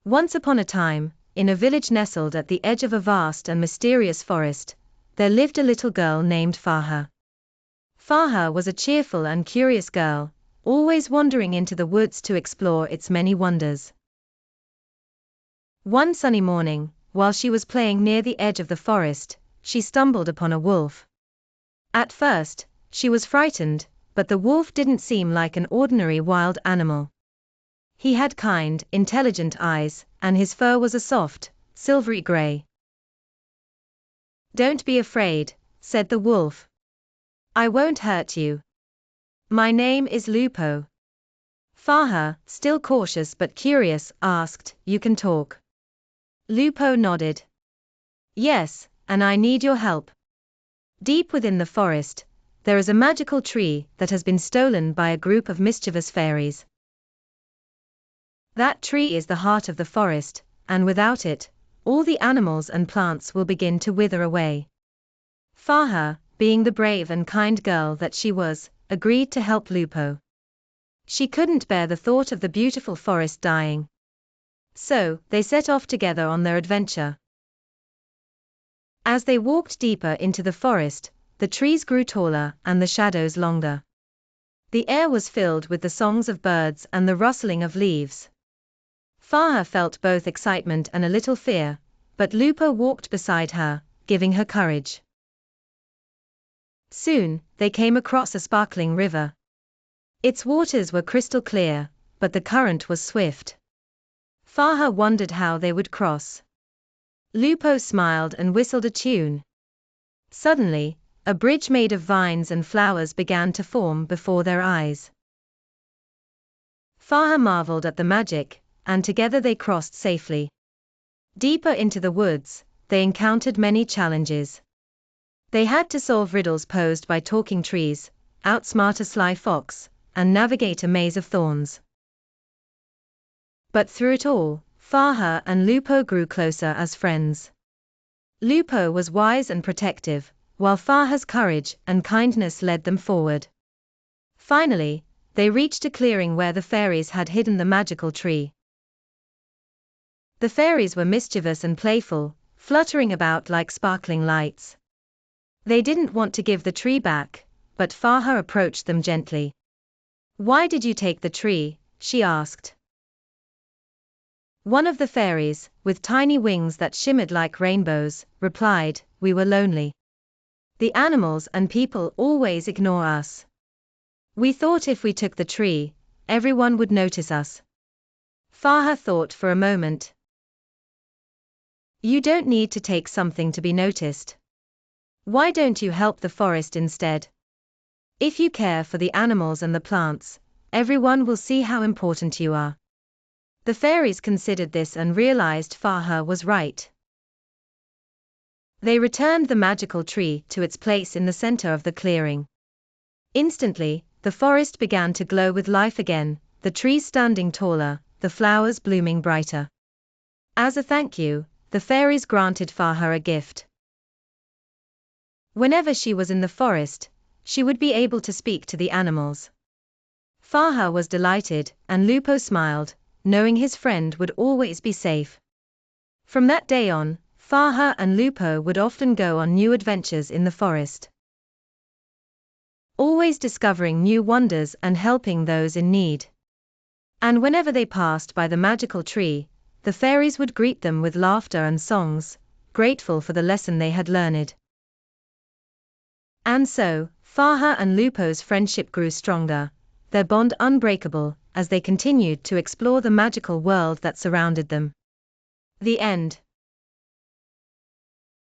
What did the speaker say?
Once upon a time, in a village nestled at the edge of a vast and mysterious forest, there lived a little girl named Farha. Farha was a cheerful and curious girl, always wandering into the woods to explore its many wonders. One sunny morning, while she was playing near the edge of the forest, she stumbled upon a wolf. At first, she was frightened, but the wolf didn't seem like an ordinary wild animal. He had kind, intelligent eyes, and his fur was a soft, silvery gray. "Don't be afraid," said the wolf. "I won't hurt you. My name is Lupo." Farha, still cautious but curious, asked, "You can talk?" Lupo nodded. "Yes, and I need your help. Deep within the forest, there is a magical tree that has been stolen by a group of mischievous fairies. That tree is the heart of the forest, and without it, all the animals and plants will begin to wither away." Farha, being the brave and kind girl that she was, agreed to help Lupo. She couldn't bear the thought of the beautiful forest dying. So, they set off together on their adventure. As they walked deeper into the forest, the trees grew taller and the shadows longer. The air was filled with the songs of birds and the rustling of leaves. Farha felt both excitement and a little fear, but Lupo walked beside her, giving her courage. Soon, they came across a sparkling river. Its waters were crystal clear, but the current was swift. Farha wondered how they would cross. Lupo smiled and whistled a tune. Suddenly, a bridge made of vines and flowers began to form before their eyes. Farha marveled at the magic, and together they crossed safely. Deeper into the woods, they encountered many challenges. They had to solve riddles posed by talking trees, outsmart a sly fox, and navigate a maze of thorns. But through it all, Farha and Lupo grew closer as friends. Lupo was wise and protective, while Farha's courage and kindness led them forward. Finally, they reached a clearing where the fairies had hidden the magical tree. The fairies were mischievous and playful, fluttering about like sparkling lights. They didn't want to give the tree back, but Farha approached them gently. "Why did you take the tree?" she asked. One of the fairies, with tiny wings that shimmered like rainbows, replied, "We were lonely. The animals and people always ignore us. We thought if we took the tree, everyone would notice us." Farha thought for a moment. "You don't need to take something to be noticed. Why don't you help the forest instead? If you care for the animals and the plants, everyone will see how important you are." The fairies considered this and realized Farha was right. They returned the magical tree to its place in the center of the clearing. Instantly, the forest began to glow with life again, the trees standing taller, the flowers blooming brighter. As a thank you, the fairies granted Farha a gift. Whenever she was in the forest, she would be able to speak to the animals. Farha was delighted, and Lupo smiled, knowing his friend would always be safe. From that day on, Farha and Lupo would often go on new adventures in the forest, always discovering new wonders and helping those in need. And whenever they passed by the magical tree, the fairies would greet them with laughter and songs, grateful for the lesson they had learned. And so, Farha and Lupo's friendship grew stronger, their bond unbreakable, as they continued to explore the magical world that surrounded them. The end.